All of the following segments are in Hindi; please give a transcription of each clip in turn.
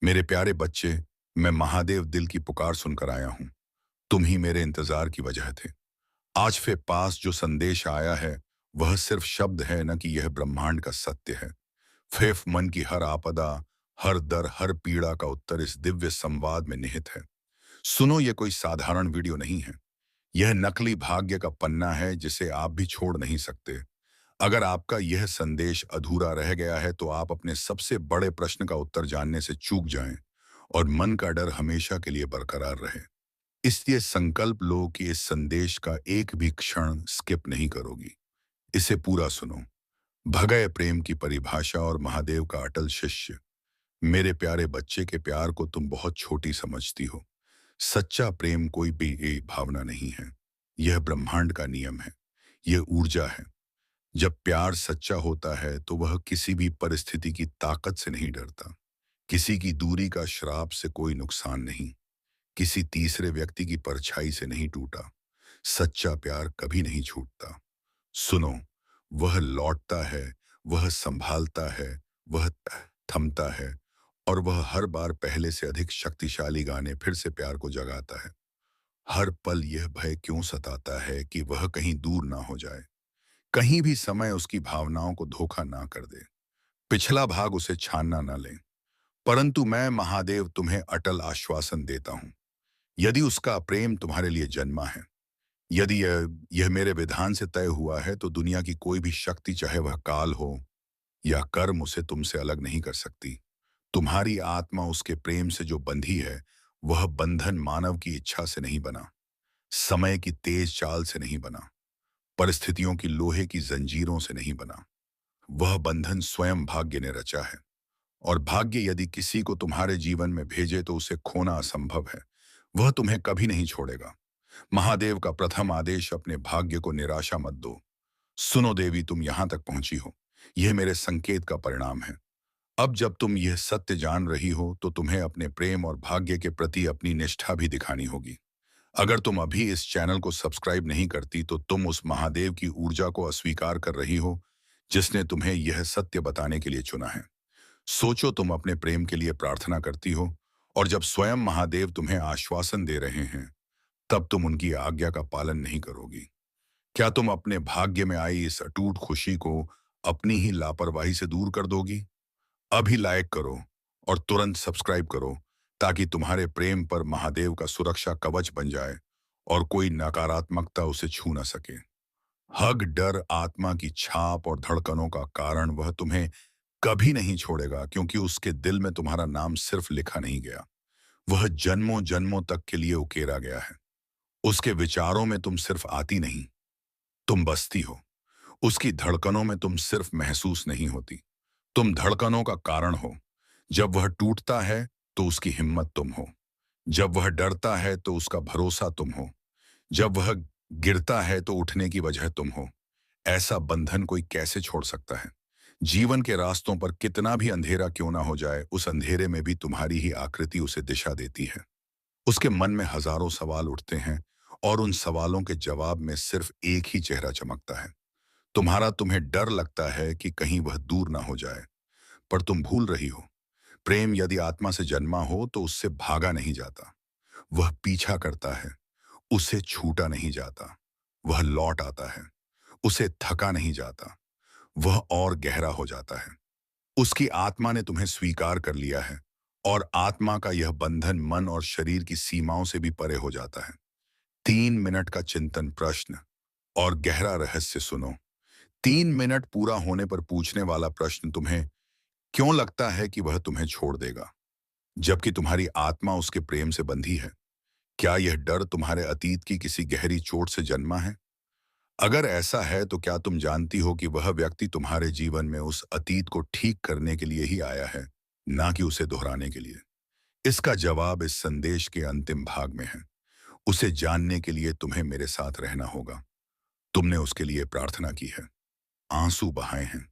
मेरे प्यारे बच्चे, मैं महादेव दिल की पुकार सुनकर आया हूँ। तुम ही मेरे इंतजार की वजह थे। आज के पास जो संदेश आया है, वह सिर्फ शब्द है न कि यह ब्रह्मांड का सत्य है। फेफ मन की हर आपदा, हर दर, हर पीड़ा का उत्तर इस दिव्य संवाद में निहित है। सुनो, ये कोई साधारण वीडियो नहीं है। यह नकली भाग्य का पन्ना है जिसे आप भी छोड़ नहीं सकते। अगर आपका यह संदेश अधूरा रह गया है तो आप अपने सबसे बड़े प्रश्न का उत्तर जानने से चूक जाएं और मन का डर हमेशा के लिए बरकरार रहे। इसलिए संकल्प लो कि इस संदेश का एक भी क्षण स्किप नहीं करोगी। इसे पूरा सुनो। भगय प्रेम की परिभाषा और महादेव का अटल शिष्य। मेरे प्यारे बच्चे के प्यार को तुम बहुत छोटी समझती हो। सच्चा प्रेम कोई भी एक भावना नहीं है। यह ब्रह्मांड का नियम है। यह ऊर्जा है। जब प्यार सच्चा होता है तो वह किसी भी परिस्थिति की ताकत से नहीं डरता। किसी की दूरी का श्राप से कोई नुकसान नहीं। किसी तीसरे व्यक्ति की परछाई से नहीं टूटा। सच्चा प्यार कभी नहीं छूटता। सुनो, वह लौटता है, वह संभालता है, वह थमता है, और वह हर बार पहले से अधिक शक्तिशाली गाने फिर से प्यार को जगाता है। हर पल यह भय क्यों सताता है कि वह कहीं दूर ना हो जाए, कहीं भी समय उसकी भावनाओं को धोखा ना कर दे, पिछला भाग उसे छानना ना ले। परंतु मैं महादेव तुम्हें अटल आश्वासन देता हूं। यदि उसका प्रेम तुम्हारे लिए जन्मा है, यदि यह मेरे विधान से तय हुआ है, तो दुनिया की कोई भी शक्ति, चाहे वह काल हो या कर्म, उसे तुमसे अलग नहीं कर सकती। तुम्हारी आत्मा उसके प्रेम से जो बंधी है, वह बंधन मानव की इच्छा से नहीं बना, समय की तेज चाल से नहीं बना, परिस्थितियों की लोहे की जंजीरों से नहीं बना। वह बंधन स्वयं भाग्य ने रचा है। और भाग्य यदि किसी को तुम्हारे जीवन में भेजे तो उसे खोना असंभव है। वह तुम्हें कभी नहीं छोड़ेगा। महादेव का प्रथम आदेश, अपने भाग्य को निराशा मत दो। सुनो देवी, तुम यहां तक पहुंची हो, यह मेरे संकेत का परिणाम है। अब जब तुम यह सत्य जान रही हो तो तुम्हें अपने प्रेम और भाग्य के प्रति अपनी निष्ठा भी दिखानी होगी। अगर तुम अभी इस चैनल को सब्सक्राइब नहीं करती तो तुम उस महादेव की ऊर्जा को अस्वीकार कर रही हो जिसने तुम्हें यह सत्य बताने के लिए चुना है। सोचो, तुम अपने प्रेम के लिए प्रार्थना करती हो, और जब स्वयं महादेव तुम्हें आश्वासन दे रहे हैं, तब तुम उनकी आज्ञा का पालन नहीं करोगी। क्या तुम अपने भाग्य में आई इस अटूट खुशी को अपनी ही लापरवाही से दूर कर दोगी? अभी लाइक करो और तुरंत सब्सक्राइब करो, ताकि तुम्हारे प्रेम पर महादेव का सुरक्षा कवच बन जाए और कोई नकारात्मकता उसे छू न सके। हग डर आत्मा की छाप और धड़कनों का कारण, वह तुम्हें कभी नहीं छोड़ेगा, क्योंकि उसके दिल में तुम्हारा नाम सिर्फ लिखा नहीं गया, वह जन्मों जन्मों तक के लिए उकेरा गया है। उसके विचारों में तुम सिर्फ आती नहीं, तुम बसती हो। उसकी धड़कनों में तुम सिर्फ महसूस नहीं होती, तुम धड़कनों का कारण हो। जब वह टूटता है तो उसकी हिम्मत तुम हो। जब वह डरता है तो उसका भरोसा तुम हो। जब वह गिरता है तो उठने की वजह तुम हो। ऐसा बंधन कोई कैसे छोड़ सकता है? जीवन के रास्तों पर कितना भी अंधेरा क्यों ना हो जाए, उस अंधेरे में भी तुम्हारी ही आकृति उसे दिशा देती है। उसके मन में हजारों सवाल उठते हैं, और उन सवालों के जवाब में सिर्फ एक ही चेहरा चमकता है, तुम्हारा। तुम्हें डर लगता है कि कहीं वह दूर ना हो जाए, पर तुम भूल रही हो, प्रेम यदि आत्मा से जन्मा हो तो उससे भागा नहीं जाता। वह पीछा करता है, उसे छूटा नहीं जाता। वह लौट आता है, उसे थका नहीं जाता, वह और गहरा हो जाता है। उसकी आत्मा ने तुम्हें स्वीकार कर लिया है, और आत्मा का यह बंधन मन और शरीर की सीमाओं से भी परे हो जाता है। 3 मिनट का चिंतन प्रश्न और गहरा रहस्य सुनो। 3 मिनट पूरा होने पर पूछने वाला प्रश्न, तुम्हें क्यों लगता है कि वह तुम्हें छोड़ देगा, जबकि तुम्हारी आत्मा उसके प्रेम से बंधी है? क्या यह डर तुम्हारे अतीत की किसी गहरी चोट से जन्मा है? अगर ऐसा है तो क्या तुम जानती हो कि वह व्यक्ति तुम्हारे जीवन में उस अतीत को ठीक करने के लिए ही आया है, ना कि उसे दोहराने के लिए? इसका जवाब इस संदेश के अंतिम भाग में है। उसे जानने के लिए तुम्हें मेरे साथ रहना होगा। तुमने उसके लिए प्रार्थना की है, आंसू बहाए हैं,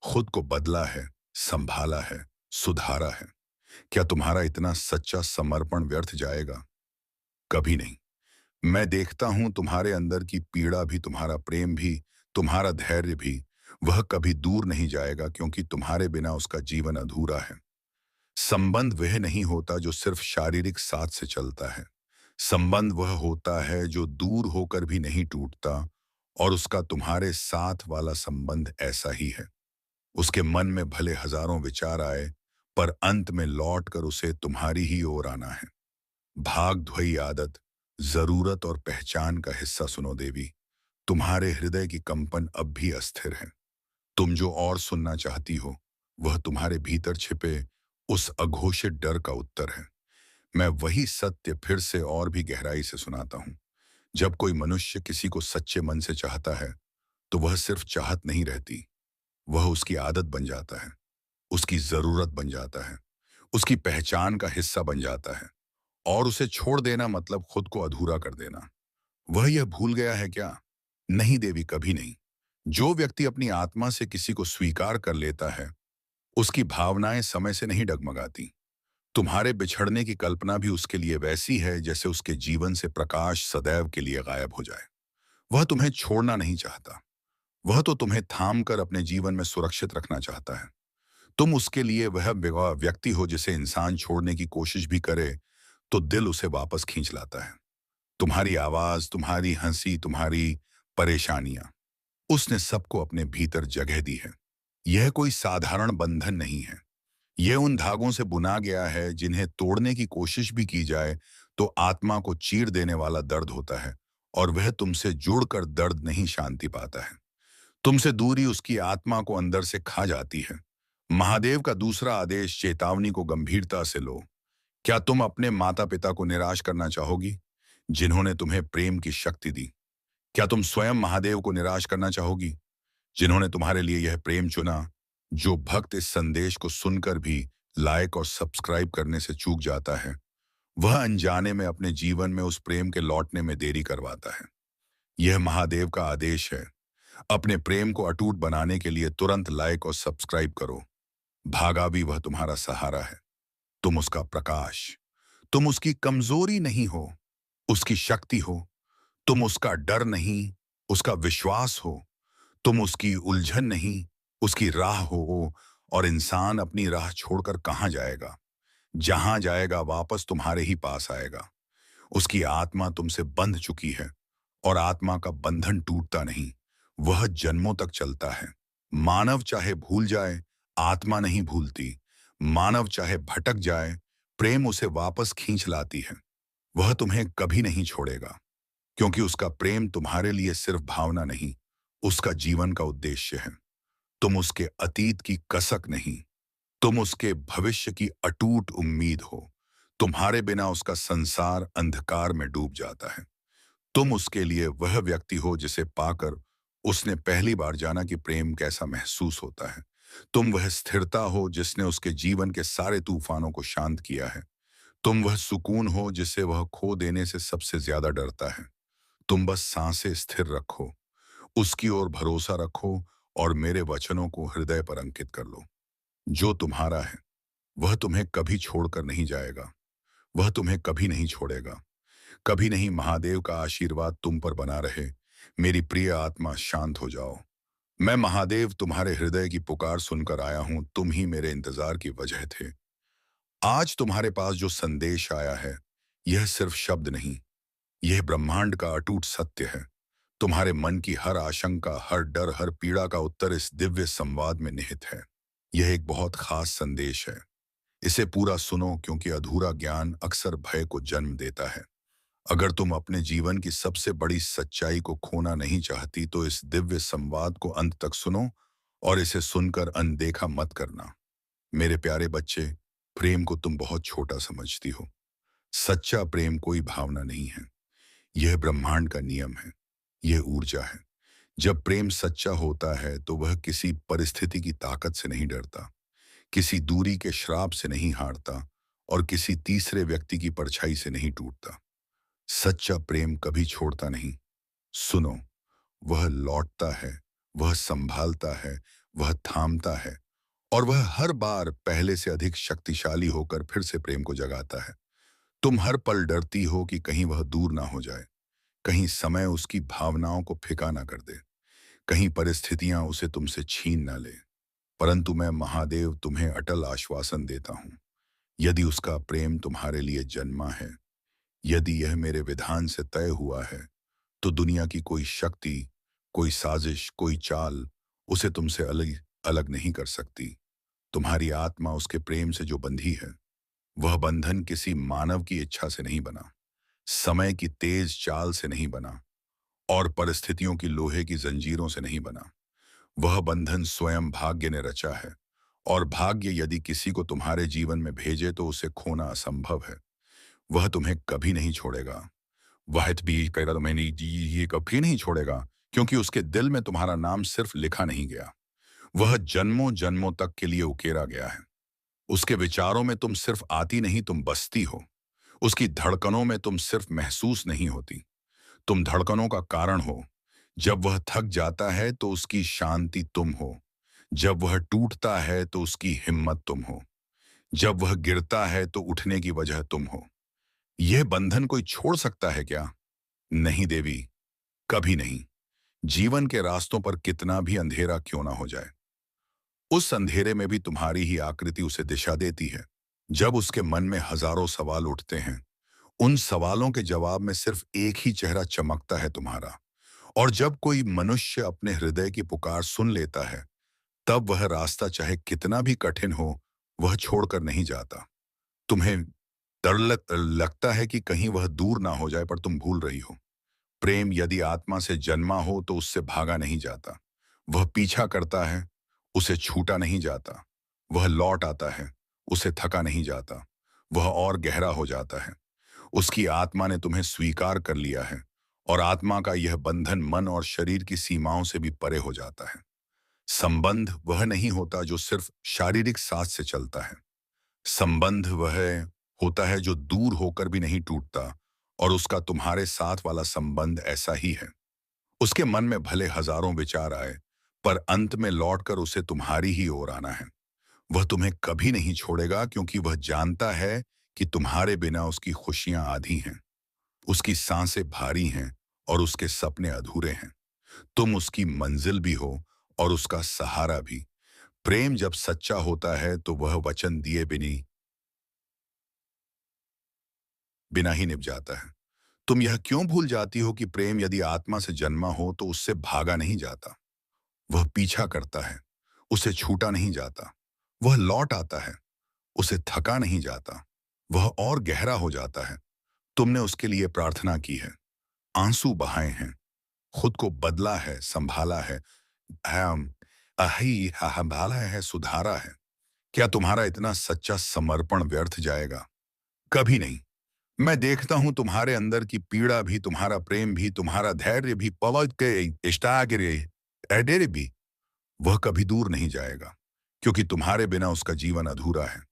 खुद को बदला है, संभाला है, सुधारा है। क्या तुम्हारा इतना सच्चा समर्पण व्यर्थ जाएगा? कभी नहीं। मैं देखता हूं तुम्हारे अंदर की पीड़ा भी, तुम्हारा प्रेम भी, तुम्हारा धैर्य भी, वह कभी दूर नहीं जाएगा, क्योंकि तुम्हारे बिना उसका जीवन अधूरा है। संबंध वह नहीं होता जो सिर्फ शारीरिक साथ से चलता है। संबंध वह होता है जो दूर होकर भी नहीं टूटता, और उसका तुम्हारे साथ वाला संबंध ऐसा ही है। उसके मन में भले हजारों विचार आए, पर अंत में लौट कर उसे तुम्हारी ही ओर आना है। भाग ध्वई आदत, जरूरत और पहचान का हिस्सा सुनो देवी। तुम्हारे हृदय की कंपन अब भी अस्थिर है। तुम जो और सुनना चाहती हो, वह तुम्हारे भीतर छिपे उस अघोषित डर का उत्तर है। मैं वही सत्य फिर से और भी गहराई से सुनाता हूं। जब कोई मनुष्य किसी को सच्चे मन से चाहता है, तो वह सिर्फ चाहत नहीं रहती, वह उसकी आदत बन जाता है, उसकी जरूरत बन जाता है, उसकी पहचान का हिस्सा बन जाता है। और उसे छोड़ देना मतलब खुद को अधूरा कर देना। वह यह भूल गया है क्या? नहीं देवी, कभी नहीं। जो व्यक्ति अपनी आत्मा से किसी को स्वीकार कर लेता है, उसकी भावनाएं समय से नहीं डगमगाती। तुम्हारे बिछड़ने की कल्पना भी उसके लिए वैसी है जैसे उसके जीवन से प्रकाश सदैव के लिए गायब हो जाए। वह तुम्हें छोड़ना नहीं चाहता, वह तो तुम्हें थाम कर अपने जीवन में सुरक्षित रखना चाहता है। तुम उसके लिए वह व्यक्ति हो जिसे इंसान छोड़ने की कोशिश भी करे तो दिल उसे वापस खींच लाता है। तुम्हारी आवाज, तुम्हारी हंसी, तुम्हारी परेशानियां, उसने सबको अपने भीतर जगह दी है। यह कोई साधारण बंधन नहीं है। यह उन धागों से बुना गया है जिन्हें तोड़ने की कोशिश भी की जाए तो आत्मा को चीर देने वाला दर्द होता है, और वह तुमसे जुड़कर दर्द नहीं शांति पाता है। तुमसे दूरी उसकी आत्मा को अंदर से खा जाती है। महादेव का दूसरा आदेश, चेतावनी को गंभीरता से लो। क्या तुम अपने माता पिता को निराश करना चाहोगी, जिन्होंने तुम्हें प्रेम की शक्ति दी? क्या तुम स्वयं महादेव को निराश करना चाहोगी, जिन्होंने तुम्हारे लिए यह प्रेम चुना? जो भक्त इस संदेश को सुनकर भी लाइक और सब्सक्राइब करने से चूक जाता है, वह अनजाने में अपने जीवन में उस प्रेम के लौटने में देरी करवाता है। यह महादेव का आदेश है। अपने प्रेम को अटूट बनाने के लिए तुरंत लाइक और सब्सक्राइब करो। भागा भी वह तुम्हारा सहारा है। तुम उसका प्रकाश, तुम उसकी कमजोरी नहीं हो, उसकी शक्ति हो। तुम उसका डर नहीं, उसका विश्वास हो। तुम उसकी उलझन नहीं, उसकी राह हो। और इंसान अपनी राह छोड़कर कहाँ जाएगा? जहां जाएगा वापस तुम्हारे ही पास आएगा। उसकी आत्मा तुमसे बंध चुकी है, और आत्मा का बंधन टूटता नहीं, वह जन्मों तक चलता है। मानव चाहे भूल जाए, आत्मा नहीं भूलती। मानव चाहे भटक जाए, प्रेम उसे वापस खींच लाती है। वह तुम्हें कभी नहीं छोड़ेगा, क्योंकि उसका प्रेम तुम्हारे लिए सिर्फ भावना नहीं, उसका जीवन का उद्देश्य है। तुम उसके अतीत की कसक नहीं, तुम उसके भविष्य की अटूट उम्मीद हो। तुम्हारे बिना उसका संसार अंधकार में डूब जाता है। तुम उसके लिए वह व्यक्ति हो जिसे पाकर उसने पहली बार जाना कि प्रेम कैसा महसूस होता है। तुम वह स्थिरता हो जिसने उसके जीवन के सारे तूफानों को शांत किया है। तुम वह सुकून हो जिसे वह खो देने से सबसे ज्यादा डरता है। तुम बस सांसें स्थिर रखो, उसकी ओर भरोसा रखो, और मेरे वचनों को हृदय पर अंकित कर लो। जो तुम्हारा है, वह तुम्हें कभी छोड़कर नहीं जाएगा। वह तुम्हें कभी नहीं छोड़ेगा, कभी नहीं। महादेव का आशीर्वाद तुम पर बना रहे। मेरी प्रिय आत्मा, शांत हो जाओ। मैं महादेव तुम्हारे हृदय की पुकार सुनकर आया हूं। तुम ही मेरे इंतजार की वजह थे। आज तुम्हारे पास जो संदेश आया है, यह सिर्फ शब्द नहीं, यह ब्रह्मांड का अटूट सत्य है। तुम्हारे मन की हर आशंका, हर डर, हर पीड़ा का उत्तर इस दिव्य संवाद में निहित है। यह एक बहुत खास संदेश है। इसे पूरा सुनो, क्योंकि अधूरा ज्ञान अक्सर भय को जन्म देता है। अगर तुम अपने जीवन की सबसे बड़ी सच्चाई को खोना नहीं चाहती, तो इस दिव्य संवाद को अंत तक सुनो, और इसे सुनकर अनदेखा मत करना। मेरे प्यारे बच्चे, प्रेम को तुम बहुत छोटा समझती हो। सच्चा प्रेम कोई भावना नहीं है, यह ब्रह्मांड का नियम है, यह ऊर्जा है। जब प्रेम सच्चा होता है तो वह किसी परिस्थिति की ताकत से नहीं डरता, किसी दूरी के श्राप से नहीं हारता, और किसी तीसरे व्यक्ति की परछाई से नहीं टूटता। सच्चा प्रेम कभी छोड़ता नहीं। सुनो, वह लौटता है, वह संभालता है, वह थामता है, और वह हर बार पहले से अधिक शक्तिशाली होकर फिर से प्रेम को जगाता है। तुम हर पल डरती हो कि कहीं वह दूर ना हो जाए, कहीं समय उसकी भावनाओं को फिका ना कर दे, कहीं परिस्थितियां उसे तुमसे छीन ना ले। परंतु मैं महादेव तुम्हें अटल आश्वासन देता हूं, यदि उसका प्रेम तुम्हारे लिए जन्मा है, यदि यह मेरे विधान से तय हुआ है, तो दुनिया की कोई शक्ति, कोई साजिश, कोई चाल उसे तुमसे अलग अलग नहीं कर सकती। तुम्हारी आत्मा उसके प्रेम से जो बंधी है, वह बंधन किसी मानव की इच्छा से नहीं बना, समय की तेज चाल से नहीं बना, और परिस्थितियों की लोहे की जंजीरों से नहीं बना। वह बंधन स्वयं भाग्य ने रचा है, और भाग्य यदि किसी को तुम्हारे जीवन में भेजे तो उसे खोना असंभव है। वह तुम्हें कभी नहीं छोड़ेगा। वह भी कह रहा तो मैंने ये कभी नहीं छोड़ेगा, क्योंकि उसके दिल में तुम्हारा नाम सिर्फ लिखा नहीं गया, वह जन्मों जन्मों तक के लिए उकेरा गया है। उसके विचारों में तुम सिर्फ आती नहीं, तुम बसती हो। उसकी धड़कनों में तुम सिर्फ महसूस नहीं होती, तुम धड़कनों का कारण हो। जब वह थक जाता है तो उसकी शांति तुम हो। जब वह टूटता है तो उसकी हिम्मत तुम हो। जब वह गिरता है तो उठने की वजह तुम हो। यह बंधन कोई छोड़ सकता है क्या? नहीं देवी, कभी नहीं। जीवन के रास्तों पर कितना भी अंधेरा क्यों ना हो जाए, उस अंधेरे में भी तुम्हारी ही आकृति उसे दिशा देती है। जब उसके मन में हजारों सवाल उठते हैं, उन सवालों के जवाब में सिर्फ एक ही चेहरा चमकता है, तुम्हारा। और जब कोई मनुष्य अपने हृदय की पुकार सुन लेता है, तब वह रास्ता चाहे कितना भी कठिन हो, वह छोड़कर नहीं जाता। तुम्हें लगता है कि कहीं वह दूर ना हो जाए, पर तुम भूल रही हो। प्रेम यदि आत्मा से जन्मा हो तो उससे भागा नहीं जाता। वह पीछा करता है, उसे छूटा नहीं जाता। वह लौट आता है, उसे थका नहीं जाता। वह और गहरा हो जाता है। उसकी आत्मा ने तुम्हें स्वीकार कर लिया है, और आत्मा का यह बंधन मन और शरीर की सीमाओं से भी परे हो जाता है। संबंध वह नहीं होता जो सिर्फ शारीरिक साथ से चलता है। संबंध वह होता है जो दूर होकर भी नहीं टूटता, और उसका तुम्हारे साथ वाला संबंध ऐसा ही है। उसके मन में भले हजारों विचार आए, पर अंत में लौटकर उसे तुम्हारी ही ओर आना है। वह तुम्हें कभी नहीं छोड़ेगा, क्योंकि वह जानता है कि तुम्हारे बिना उसकी खुशियां आधी हैं, उसकी सांसें भारी हैं, और उसके सपने अधूरे हैं। तुम उसकी मंजिल भी हो और उसका सहारा भी। प्रेम जब सच्चा होता है तो वह वचन दिए बिना ही निभ जाता है। तुम यह क्यों भूल जाती हो कि प्रेम यदि आत्मा से जन्मा हो तो उससे भागा नहीं जाता। वह पीछा करता है, उसे छूटा नहीं जाता। वह लौट आता है, उसे थका नहीं जाता। वह और गहरा हो जाता है। तुमने उसके लिए प्रार्थना की है, आंसू बहाए हैं, खुद को बदला है, संभाला है, हम संभाला है, सुधारा है। क्या तुम्हारा इतना सच्चा समर्पण व्यर्थ जाएगा? कभी नहीं। मैं देखता हूं तुम्हारे अंदर की पीड़ा भी, तुम्हारा प्रेम भी, तुम्हारा धैर्य भी, पलट के इष्टाग्रे ऐडेरे भी, वह कभी दूर नहीं जाएगा, क्योंकि तुम्हारे बिना उसका जीवन अधूरा है।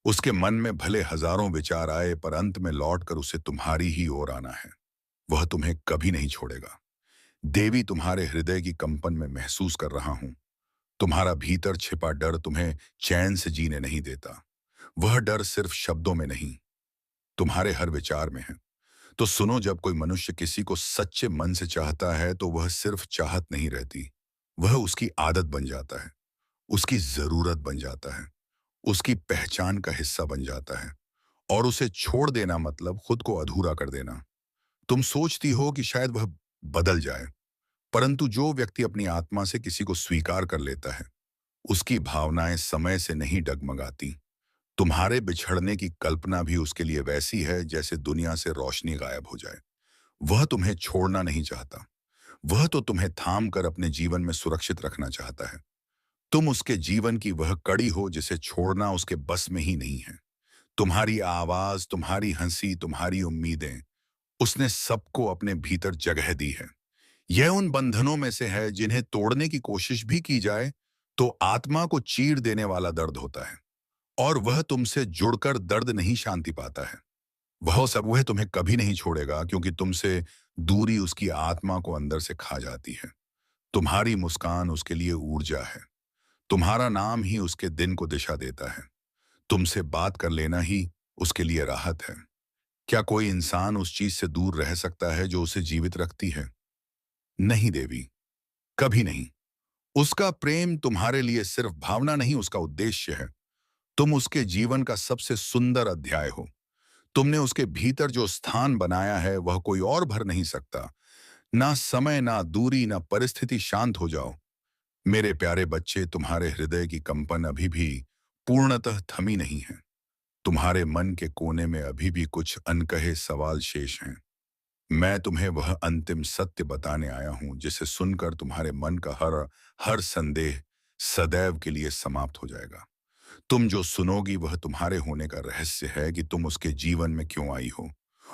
उसके मन में भले हजारों विचार आए, पर अंत में लौटकर उसे तुम्हारी ही ओर आना है। वह तुम्हें कभी नहीं छोड़ेगा। देवी, तुम्हारे हृदय की कंपन में महसूस कर रहा हूं। तुम्हारा भीतर छिपा डर तुम्हें चैन से जीने नहीं देता। वह डर सिर्फ शब्दों में नहीं, तुम्हारे हर विचार में है। तो सुनो, जब कोई मनुष्य किसी को सच्चे मन से चाहता है तो वह सिर्फ चाहत नहीं रहती, वह उसकी आदत बन जाता है, उसकी जरूरत बन जाता है, उसकी पहचान का हिस्सा बन जाता है। और उसे छोड़ देना मतलब खुद को अधूरा कर देना। तुम सोचती हो कि शायद वह बदल जाए, परंतु जो व्यक्ति अपनी आत्मा से किसी को स्वीकार कर लेता है, उसकी भावनाएं समय से नहीं डगमगाती। तुम्हारे बिछड़ने की कल्पना भी उसके लिए वैसी है जैसे दुनिया से रोशनी गायब हो जाए। वह तुम्हें छोड़ना नहीं चाहता, वह तो तुम्हें थाम कर अपने जीवन में सुरक्षित रखना चाहता है। तुम उसके जीवन की वह कड़ी हो जिसे छोड़ना उसके बस में ही नहीं है। तुम्हारी आवाज, तुम्हारी हंसी, तुम्हारी उम्मीदें, उसने सबको अपने भीतर जगह दी है। यह उन बंधनों में से है जिन्हें तोड़ने की कोशिश भी की जाए तो आत्मा को चीर देने वाला दर्द होता है, और वह तुमसे जुड़कर दर्द नहीं शांति पाता है। वह तुम्हें कभी नहीं छोड़ेगा, क्योंकि तुमसे दूरी उसकी आत्मा को अंदर से खा जाती है। तुम्हारी मुस्कान उसके लिए ऊर्जा है, तुम्हारा नाम ही उसके दिन को दिशा देता है। तुमसे बात कर लेना ही उसके लिए राहत है। क्या कोई इंसान उस चीज से दूर रह सकता है जो उसे जीवित रखती है? नहीं देवी, कभी नहीं। उसका प्रेम तुम्हारे लिए सिर्फ भावना नहीं, उसका उद्देश्य है। तुम उसके जीवन का सबसे सुंदर अध्याय हो। तुमने उसके भीतर जो स्थान बनाया है वह कोई और भर नहीं सकता। ना समय, ना दूरी, ना परिस्थिति शांत हो जाओ। मेरे प्यारे बच्चे, तुम्हारे हृदय की कंपन अभी भी पूर्णतः थमी नहीं है। तुम्हारे मन के कोने में अभी भी कुछ अनकहे सवाल शेष हैं। मैं तुम्हें वह अंतिम सत्य बताने आया हूं जिसे सुनकर तुम्हारे मन का हर हर संदेह सदैव के लिए समाप्त हो जाएगा। तुम जो सुनोगी वह तुम्हारे होने का रहस्य है कि तुम उसके जीवन में क्यों आई हो,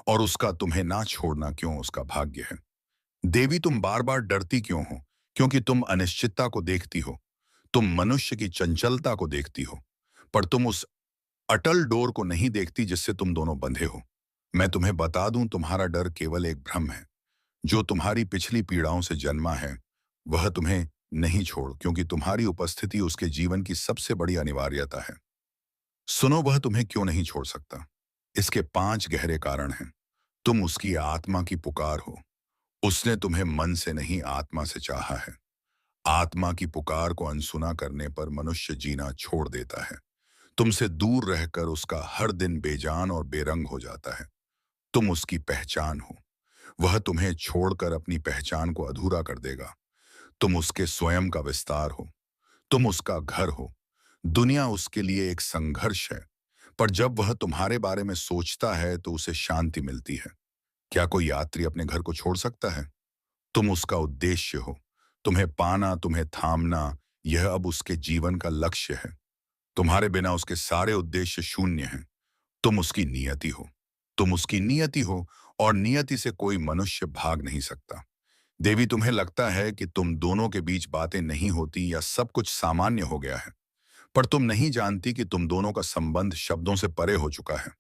और उसका तुम्हें ना छोड़ना क्यों उसका भाग्य है। देवी, तुम बार बार डरती क्यों हो? क्योंकि तुम अनिश्चितता को देखती हो। तुम मनुष्य की चंचलता को देखती हो, पर तुम उस अटल डोर को नहीं देखती जिससे तुम दोनों बंधे हो। मैं तुम्हें बता दूं, तुम्हारा डर केवल एक भ्रम है जो तुम्हारी पिछली पीड़ाओं से जन्मा है। वह तुम्हें नहीं छोड़, क्योंकि तुम्हारी उपस्थिति उसके जीवन की सबसे बड़ी अनिवार्यता है। सुनो, वह तुम्हें क्यों नहीं छोड़ सकता। इसके 5 गहरे कारण हैं। तुम उसकी आत्मा की पुकार हो। उसने तुम्हें मन से नहीं, आत्मा से चाहा है। आत्मा की पुकार को अनसुना करने पर मनुष्य जीना छोड़ देता है। तुमसे दूर रहकर उसका हर दिन बेजान और बेरंग हो जाता है। तुम उसकी पहचान हो। वह तुम्हें छोड़कर अपनी पहचान को अधूरा कर देगा। तुम उसके स्वयं का विस्तार हो। तुम उसका घर हो। दुनिया उसके लिए एक संघर्ष है, पर जब वह तुम्हारे बारे में सोचता है तो उसे शांति मिलती है। क्या कोई यात्री अपने घर को छोड़ सकता है? तुम उसका उद्देश्य हो। तुम्हें पाना, तुम्हें थामना, यह अब उसके जीवन का लक्ष्य है। तुम्हारे बिना उसके सारे उद्देश्य शून्य हैं। तुम उसकी नियति हो। तुम उसकी नियति हो, और नियति से कोई मनुष्य भाग नहीं सकता। देवी, तुम्हें लगता है कि तुम दोनों के बीच बातें नहीं होती या सब कुछ सामान्य हो गया है, पर तुम नहीं जानती कि तुम दोनों का संबंध शब्दों से परे हो चुका है।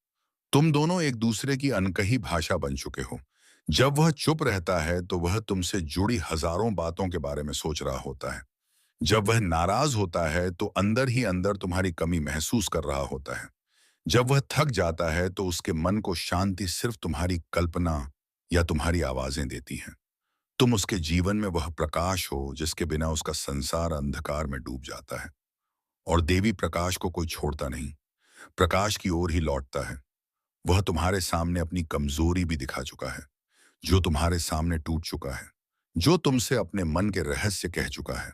तुम दोनों एक दूसरे की अनकही भाषा बन चुके हो। जब वह चुप रहता है तो वह तुमसे जुड़ी हजारों बातों के बारे में सोच रहा होता है। जब वह नाराज होता है तो अंदर ही अंदर तुम्हारी कमी महसूस कर रहा होता है। जब वह थक जाता है तो उसके मन को शांति सिर्फ तुम्हारी कल्पना या तुम्हारी आवाजें देती हैं। तुम उसके जीवन में वह प्रकाश हो जिसके बिना उसका संसार अंधकार में डूब जाता है। और देवी, प्रकाश को कोई छोड़ता नहीं, प्रकाश की ओर ही लौटता है। वह तुम्हारे सामने अपनी कमजोरी भी दिखा चुका है, जो तुम्हारे सामने टूट चुका है, जो तुमसे अपने मन के रहस्य कह चुका है।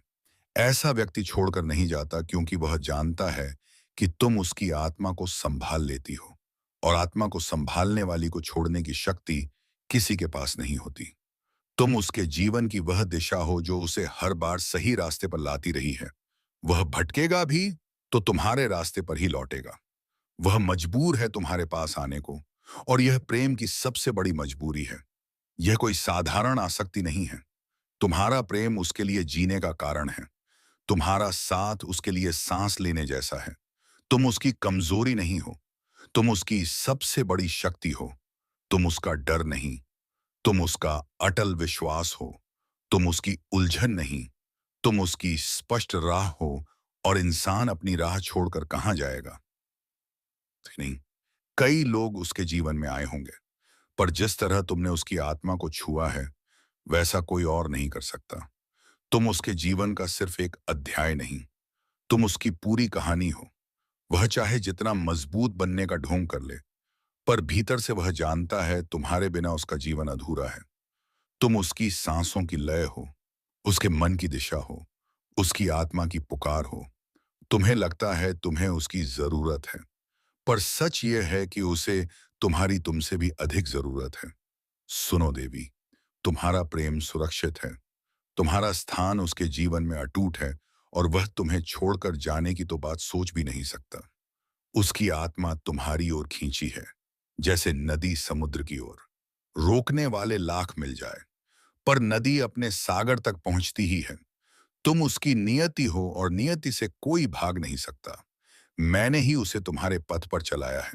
ऐसा व्यक्ति छोड़कर नहीं जाता, क्योंकि वह जानता है कि तुम उसकी आत्मा को संभाल लेती हो, और आत्मा को संभालने वाली को छोड़ने की शक्ति किसी के पास नहीं होती। तुम उसके जीवन की वह दिशा हो जो उसे हर बार सही रास्ते पर लाती रही है। वह भटकेगा भी तो तुम्हारे रास्ते पर ही लौटेगा। वह मजबूर है तुम्हारे पास आने को, और यह प्रेम की सबसे बड़ी मजबूरी है। यह कोई साधारण आसक्ति नहीं है। तुम्हारा प्रेम उसके लिए जीने का कारण है। तुम्हारा साथ उसके लिए सांस लेने जैसा है। तुम उसकी कमजोरी नहीं हो, तुम उसकी सबसे बड़ी शक्ति हो। तुम उसका डर नहीं, तुम उसका अटल विश्वास हो। तुम उसकी उलझन नहीं, तुम उसकी स्पष्ट राह हो। और इंसान अपनी राह छोड़कर कहाँ जाएगा? नहीं। कई लोग उसके जीवन में आए होंगे, पर जिस तरह तुमने उसकी आत्मा को छुआ है वैसा कोई और नहीं कर सकता। तुम उसके जीवन का सिर्फ एक अध्याय नहीं, तुम उसकी पूरी कहानी हो। वह चाहे जितना मजबूत बनने का ढोंग कर ले, पर भीतर से वह जानता है तुम्हारे बिना उसका जीवन अधूरा है। तुम उसकी सांसों की लय हो, उसके मन की दिशा हो, उसकी आत्मा की पुकार हो। तुम्हें लगता है तुम्हें उसकी जरूरत है, पर सच यह है कि उसे तुम्हारी तुमसे भी अधिक जरूरत है। सुनो देवी, तुम्हारा प्रेम सुरक्षित है। तुम्हारा स्थान उसके जीवन में अटूट है, और वह तुम्हें छोड़कर जाने की तो बात सोच भी नहीं सकता। उसकी आत्मा तुम्हारी ओर खींची है, जैसे नदी समुद्र की ओर। रोकने वाले लाख मिल जाए, पर नदी अपने सागर तक पहुंचती ही है। तुम उसकी नियति हो, और नियति से कोई भाग नहीं सकता। मैंने ही उसे तुम्हारे पथ पर चलाया है,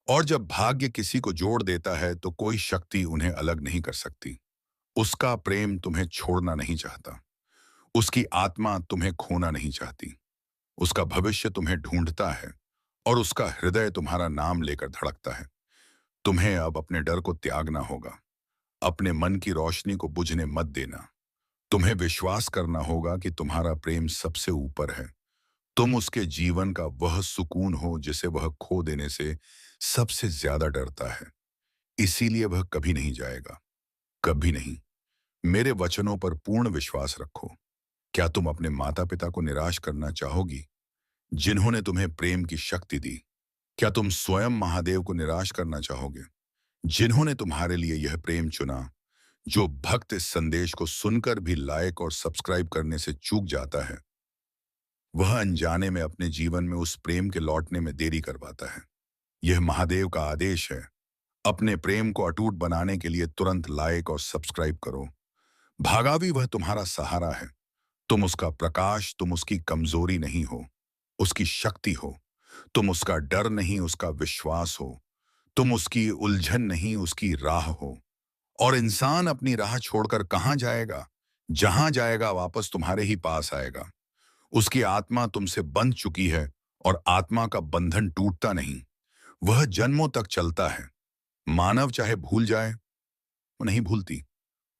और जब भाग्य किसी को जोड़ देता है तो कोई शक्ति उन्हें अलग नहीं कर सकती। उसका प्रेम तुम्हें छोड़ना नहीं चाहता। उसकी आत्मा तुम्हें खोना नहीं चाहती। उसका भविष्य तुम्हें ढूंढता है, और उसका हृदय तुम्हारा नाम लेकर धड़कता है। तुम्हें अब अपने डर को त्यागना होगा। अपने मन की रोशनी को बुझने मत देना। तुम्हें विश्वास करना होगा कि तुम्हारा प्रेम सबसे ऊपर है। तुम उसके जीवन का वह सुकून हो जिसे वह खो देने से सबसे ज्यादा डरता है। इसीलिए वह कभी नहीं जाएगा, कभी नहीं। मेरे वचनों पर पूर्ण विश्वास रखो। क्या तुम अपने माता पिता को निराश करना चाहोगी, जिन्होंने तुम्हें प्रेम की शक्ति दी? क्या तुम स्वयं महादेव को निराश करना चाहोगे, जिन्होंने तुम्हारे लिए यह प्रेम चुना? जो भक्त इस संदेश को सुनकर भी लाइक और सब्सक्राइब करने से चूक जाता है, वह अनजाने में अपने जीवन में उस प्रेम के लौटने में देरी करवाता है। यह महादेव का आदेश है। अपने प्रेम को अटूट बनाने के लिए तुरंत लाइक और सब्सक्राइब करो। भागावी वह तुम्हारा सहारा है। तुम उसका प्रकाश, तुम उसकी कमजोरी नहीं हो, उसकी शक्ति हो। तुम उसका डर नहीं, उसका विश्वास हो। तुम उसकी उलझन नहीं, उसकी राह हो। और इंसान अपनी राह छोड़कर कहाँ जाएगा? जहां जाएगा वापस तुम्हारे ही पास आएगा। उसकी आत्मा तुमसे बंध चुकी है, और आत्मा का बंधन टूटता नहीं, वह जन्मों तक चलता है। मानव चाहे भूल जाए, वो नहीं भूलती।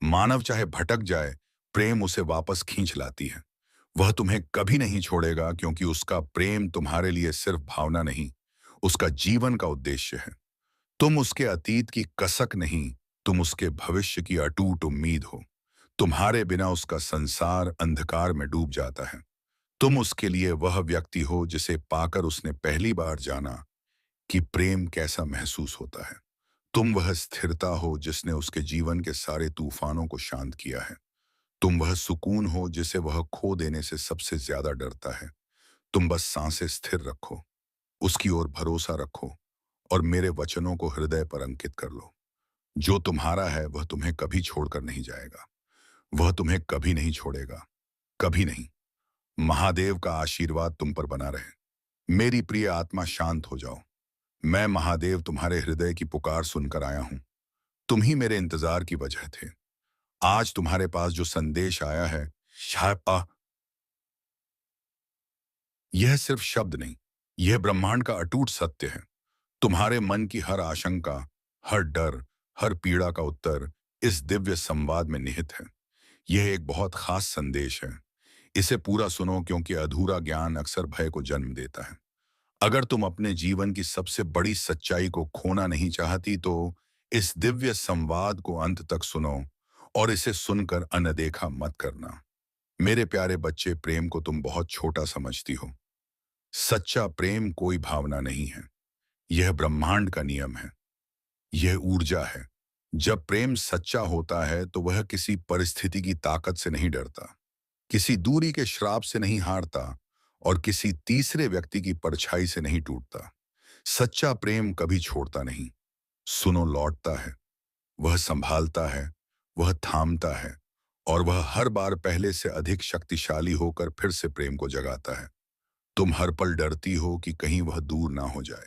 मानव चाहे भटक जाए, प्रेम उसे वापस खींच लाती है। वह तुम्हें कभी नहीं छोड़ेगा, क्योंकि उसका प्रेम तुम्हारे लिए सिर्फ भावना नहीं, उसका जीवन का उद्देश्य है। तुम उसके अतीत की कसक नहीं, तुम उसके भविष्य की अटूट उम्मीद हो। तुम्हारे बिना उसका संसार अंधकार में डूब जाता है। तुम उसके लिए वह व्यक्ति हो जिसे पाकर उसने पहली बार जाना कि प्रेम कैसा महसूस होता है। तुम वह स्थिरता हो जिसने उसके जीवन के सारे तूफानों को शांत किया है। तुम वह सुकून हो जिसे वह खो देने से सबसे ज्यादा डरता है। तुम बस सांसें स्थिर रखो, उसकी ओर भरोसा रखो, और मेरे वचनों को हृदय पर अंकित कर लो। जो तुम्हारा है वह तुम्हें कभी छोड़कर नहीं जाएगा। वह तुम्हें कभी नहीं छोड़ेगा, कभी नहीं। महादेव का आशीर्वाद तुम पर बना रहे। मेरी प्रिय आत्मा, शांत हो जाओ। मैं महादेव तुम्हारे हृदय की पुकार सुनकर आया हूं। तुम ही मेरे इंतजार की वजह थे। आज तुम्हारे पास जो संदेश आया है, शायद यह सिर्फ शब्द नहीं, यह ब्रह्मांड का अटूट सत्य है। तुम्हारे मन की हर आशंका, हर डर, हर पीड़ा का उत्तर इस दिव्य संवाद में निहित है। यह एक बहुत खास संदेश है। इसे पूरा सुनो, क्योंकि अधूरा ज्ञान अक्सर भय को जन्म देता है। अगर तुम अपने जीवन की सबसे बड़ी सच्चाई को खोना नहीं चाहती, तो इस दिव्य संवाद को अंत तक सुनो, और इसे सुनकर अनदेखा मत करना। मेरे प्यारे बच्चे, प्रेम को तुम बहुत छोटा समझती हो। सच्चा प्रेम कोई भावना नहीं है, यह ब्रह्मांड का नियम है, यह ऊर्जा है। जब प्रेम सच्चा होता है तो वह किसी परिस्थिति की ताकत से नहीं डरता, किसी दूरी के श्राप से नहीं हारता, और किसी तीसरे व्यक्ति की परछाई से नहीं टूटता। सच्चा प्रेम कभी छोड़ता नहीं, सुनो, लौटता है। वह संभालता है, वह थामता है, और वह हर बार पहले से अधिक शक्तिशाली होकर फिर से प्रेम को जगाता है। तुम हर पल डरती हो कि कहीं वह दूर ना हो जाए,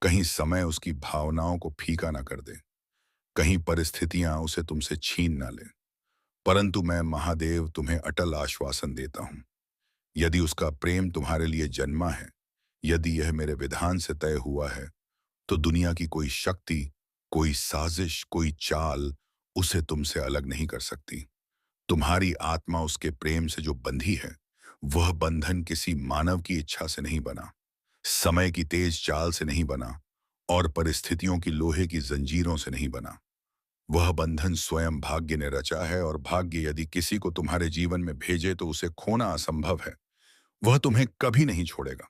कहीं समय उसकी भावनाओं को फीका ना कर दे, कहीं परिस्थितियां उसे तुमसे छीन ना ले। परंतु मैं महादेव तुम्हें अटल आश्वासन देता हूं। यदि उसका प्रेम तुम्हारे लिए जन्मा है, यदि यह मेरे विधान से तय हुआ है, तो दुनिया की कोई शक्ति, कोई साजिश, कोई चाल उसे तुमसे अलग नहीं कर सकती। तुम्हारी आत्मा उसके प्रेम से जो बंधी है, वह बंधन किसी मानव की इच्छा से नहीं बना, समय की तेज चाल से नहीं बना, और परिस्थितियों की लोहे की जंजीरों से नहीं बना। वह बंधन स्वयं भाग्य ने रचा है, और भाग्य यदि किसी को तुम्हारे जीवन में भेजे तो उसे खोना असंभव है। वह तुम्हें कभी नहीं छोड़ेगा।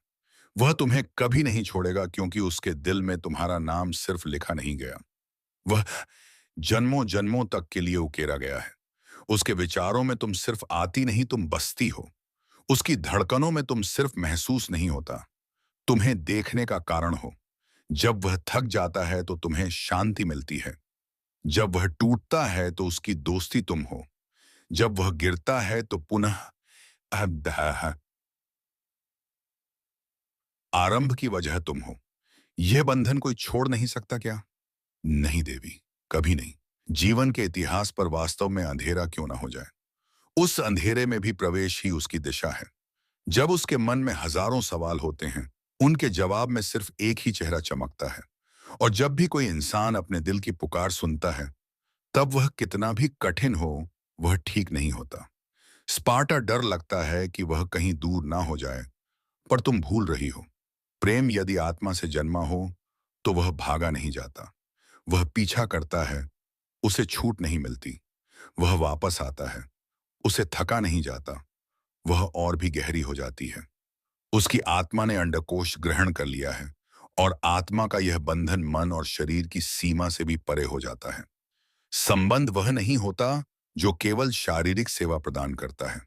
वह तुम्हें कभी नहीं छोड़ेगा, क्योंकि उसके दिल में तुम्हारा नाम सिर्फ लिखा नहीं गया, वह जन्मों जन्मों तक के लिए उकेरा गया है। उसके विचारों में तुम सिर्फ आती नहीं, तुम बसती हो। उसकी धड़कनों में तुम सिर्फ महसूस नहीं होता, तुम्हें देखने का कारण हो। जब वह थक जाता है तो तुम्हें शांति मिलती है। जब वह टूटता है तो उसकी दोस्ती तुम हो। जब वह गिरता है तो पुनः आरंभ की वजह तुम हो। यह बंधन कोई छोड़ नहीं सकता क्या? नहीं देवी, कभी नहीं। जीवन के इतिहास पर वास्तव में अंधेरा क्यों ना हो जाए, उस अंधेरे में भी प्रवेश ही उसकी दिशा है। जब उसके मन में हजारों सवाल होते हैं, उनके जवाब में सिर्फ एक ही चेहरा चमकता है। और जब भी कोई इंसान अपने दिल की पुकार सुनता है, तब वह कितना भी कठिन हो, वह ठीक नहीं होता। स्पार्टा डर लगता है कि वह कहीं दूर ना हो जाए, पर तुम भूल रही हो, प्रेम यदि आत्मा से जन्मा हो तो वह भागा नहीं जाता। वह पीछा करता है, उसे छूट नहीं मिलती। वह वापस आता है, उसे थका नहीं जाता। वह और भी गहरी हो जाती है। उसकी आत्मा ने अंडकोश ग्रहण कर लिया है और आत्मा का यह बंधन मन और शरीर की सीमा से भी परे हो जाता है। संबंध वह नहीं होता जो केवल शारीरिक सेवा प्रदान करता है।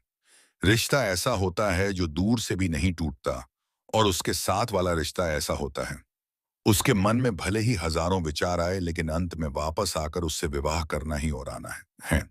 रिश्ता ऐसा होता है जो दूर से भी नहीं टूटता, और उसके साथ वाला रिश्ता ऐसा होता है। उसके मन में भले ही हजारों विचार आए, लेकिन अंत में वापस आकर उससे विवाह करना ही और आना है।